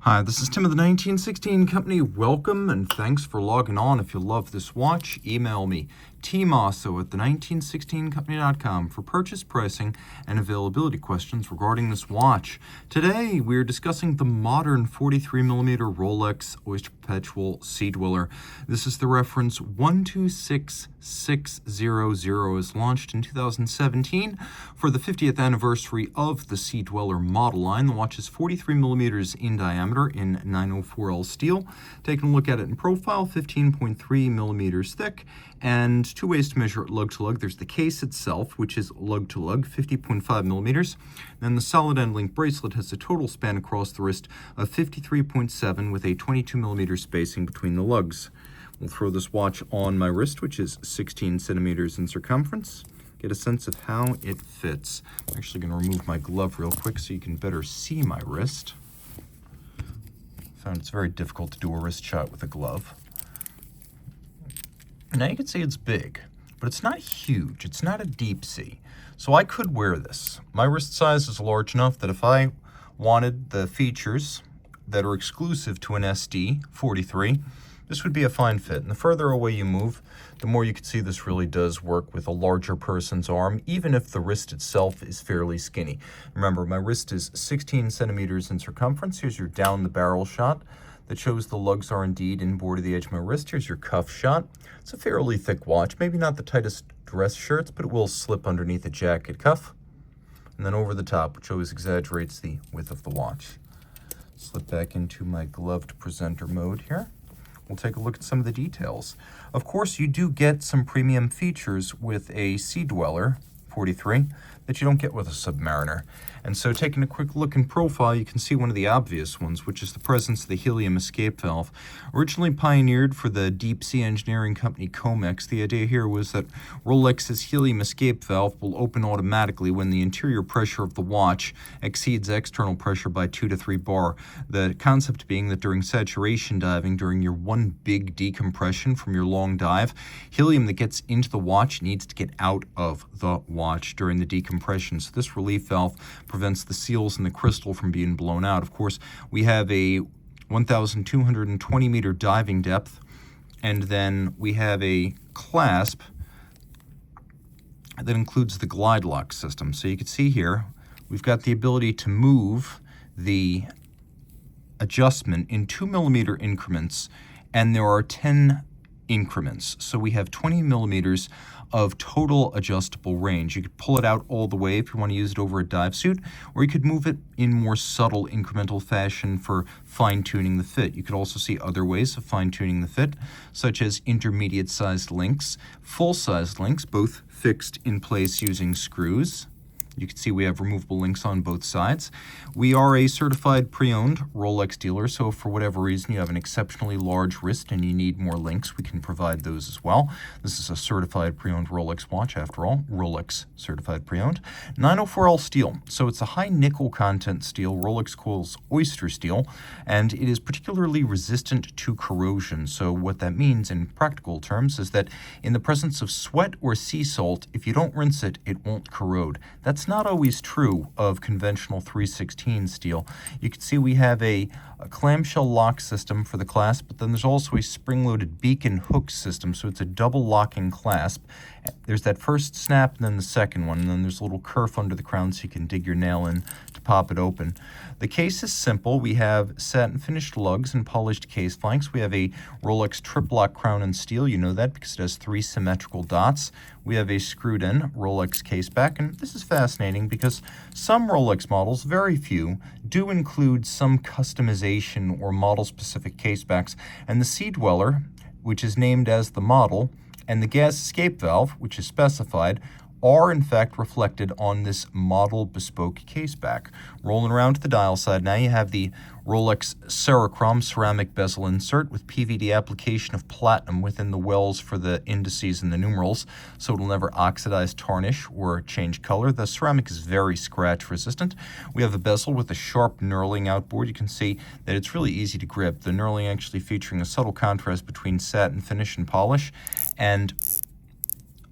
Hi, this is Tim of the 1916 Company. Welcome and thanks for logging on. If you love this watch, email me, Team Mosso at the1916company.com for purchase, pricing, and availability questions regarding this watch. Today, we're discussing the modern 43mm Rolex Oyster Perpetual Sea-Dweller. This is the reference 126600. Is launched in 2017 for the 50th anniversary of the Sea-Dweller model line. The watch is 43mm in diameter in 904L steel. Taking a look at it in profile, 15.3mm thick, and two ways to measure it lug-to-lug. There's the case itself, which is lug-to-lug, 50.5mm. Then the solid end link bracelet has a total span across the wrist of 53.7 with a 22mm spacing between the lugs. We'll throw this watch on my wrist, which is 16 centimeters in circumference. Get a sense of how it fits. I'm actually going to remove my glove real quick so you can better see my wrist. I found it's very difficult to do a wrist shot with a glove. Now you can see it's big, but it's not huge. It's not a deep sea. So I could wear this. My wrist size is large enough that if I wanted the features that are exclusive to an SD 43, this would be a fine fit. And the further away you move, the more you can see this really does work with a larger person's arm, even if the wrist itself is fairly skinny. Remember, my wrist is 16 centimeters in circumference. Here's your down the barrel shot that shows the lugs are indeed inboard of the edge of my wrist. Here's your cuff shot. It's a fairly thick watch, maybe not the tightest dress shirts, but it will slip underneath a jacket cuff. And then over the top, which always exaggerates the width of the watch. Slip back into my gloved presenter mode here. We'll take a look at some of the details. Of course, you do get some premium features with a Sea-Dweller 43 that you don't get with a Submariner. And so taking a quick look in profile, you can see one of the obvious ones, which is the presence of the helium escape valve. Originally pioneered for the deep sea engineering company Comex, the idea here was that Rolex's helium escape valve will open automatically when the interior pressure of the watch exceeds external pressure by 2 to 3 bar. The concept being that during saturation diving, during your one big decompression from your long dive, helium that gets into the watch needs to get out of the watch during the decompression. So this relief valve prevents the seals in the crystal from being blown out. Of course, we have a 1,220 meter diving depth, and then we have a clasp that includes the glide lock system. So you can see here, we've got the ability to move the adjustment in 2mm increments, and there are 10 increments. So we have 20 millimeters of total adjustable range. You could pull it out all the way if you want to use it over a dive suit, or you could move it in more subtle incremental fashion for fine-tuning the fit. You could also see other ways of fine-tuning the fit, such as intermediate-sized links, full-sized links, both fixed in place using screws. You can see we have removable links on both sides. We are a certified pre-owned Rolex dealer, so if for whatever reason you have an exceptionally large wrist and you need more links, we can provide those as well. This is a certified pre-owned Rolex watch, after all, Rolex Certified Pre-Owned. 904L steel, so it's a high nickel content steel. Rolex calls oyster steel, and it is particularly resistant to corrosion. So what that means in practical terms is that in the presence of sweat or sea salt, if you don't rinse it, it won't corrode. That's not always true of conventional 316 steel. You can see we have a clamshell lock system for the clasp, but then there's also a spring-loaded beacon hook system, so it's a double locking clasp. There's that first snap and then the second one, and then there's a little kerf under the crown so you can dig your nail in to pop it open. The case is simple. We have satin finished lugs and polished case flanks. We have a Rolex triplock crown in steel. You know that because it has 3 symmetrical dots. We have a screwed in Rolex case back, and this is fascinating because some Rolex models, very few, do include some customization or model-specific casebacks, and the Sea-Dweller, which is named as the model, and the gas escape valve, which is specified, are in fact reflected on this model bespoke caseback. Rolling around to the dial side, now you have the Rolex cerachrom ceramic bezel insert with PVD application of platinum within the wells for the indices and the numerals, so it'll never oxidize, tarnish, or change color. The ceramic is very scratch resistant. We have a bezel with a sharp knurling outboard. You can see that it's really easy to grip. The knurling actually featuring a subtle contrast between satin finish and polish, and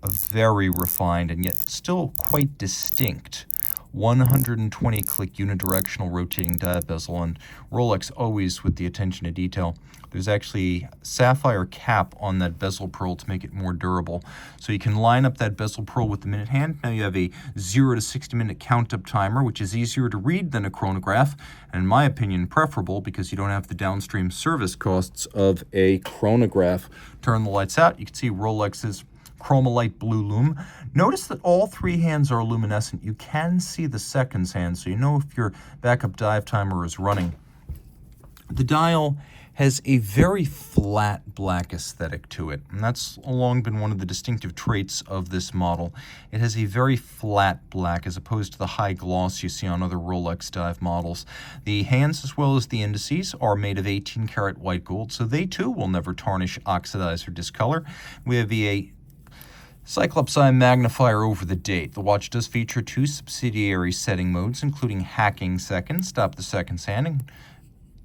a very refined and yet still quite distinct 120-click unidirectional rotating dial bezel, and Rolex always with the attention to detail. There's actually a sapphire cap on that bezel pearl to make it more durable. So you can line up that bezel pearl with the minute hand. Now you have a 0 to 60-minute count-up timer, which is easier to read than a chronograph, and in my opinion, preferable because you don't have the downstream service costs of a chronograph. Turn the lights out. You can see Rolex's Chromolite blue lume. Notice that all three hands are luminescent. You can see the seconds hand, so you know if your backup dive timer is running. The dial has a very flat black aesthetic to it, and that's long been one of the distinctive traits of this model. It has a very flat black as opposed to the high gloss you see on other Rolex dive models. The hands as well as the indices are made of 18-karat white gold, so they too will never tarnish, oxidize, or discolor. We have a Cyclops Eye magnifier over the date. The watch does feature 2 subsidiary setting modes, including hacking seconds, stop the seconds hand, and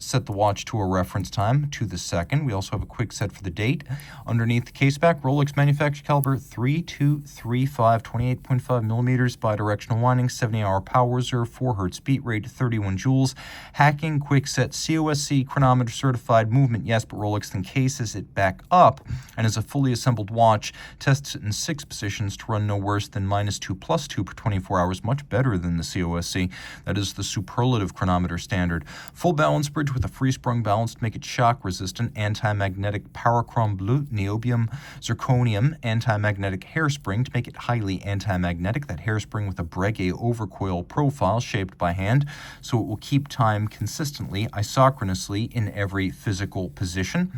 set the watch to a reference time to the second. We also have a quick set for the date. Underneath the case back, Rolex manufactured caliber 3235, 28.5 millimeters, bidirectional winding, 70-hour power reserve, 4 hertz beat rate, 31 joules. Hacking, quick set, COSC, chronometer certified, movement, yes, but Rolex then cases it back up and is a fully assembled watch, tests it in 6 positions to run no worse than -2 +2 per 24 hours, much better than the COSC. That is the superlative chronometer standard. Full balance bridge with a free-sprung balance to make it shock-resistant, anti-magnetic parachrom blue, niobium, zirconium, anti-magnetic hairspring to make it highly anti-magnetic. That hairspring with a Breguet overcoil profile shaped by hand, so it will keep time consistently, isochronously in every physical position.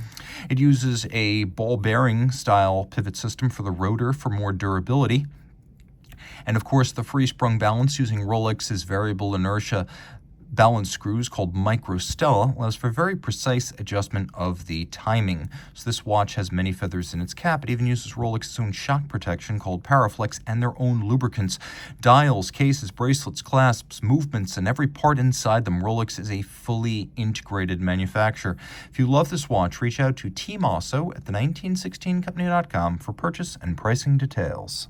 It uses a ball bearing style pivot system for the rotor for more durability. And of course, the free-sprung balance using Rolex's variable inertia balance screws called microstella allows for very precise adjustment of the timing. So this watch has many feathers in its cap. It even uses Rolex's own shock protection called Paraflex and their own lubricants. Dials, cases, bracelets, clasps, movements, and every part inside them. Rolex is a fully integrated manufacturer. If you love this watch, reach out to Team Mosso at the 1916company.com for purchase and pricing details.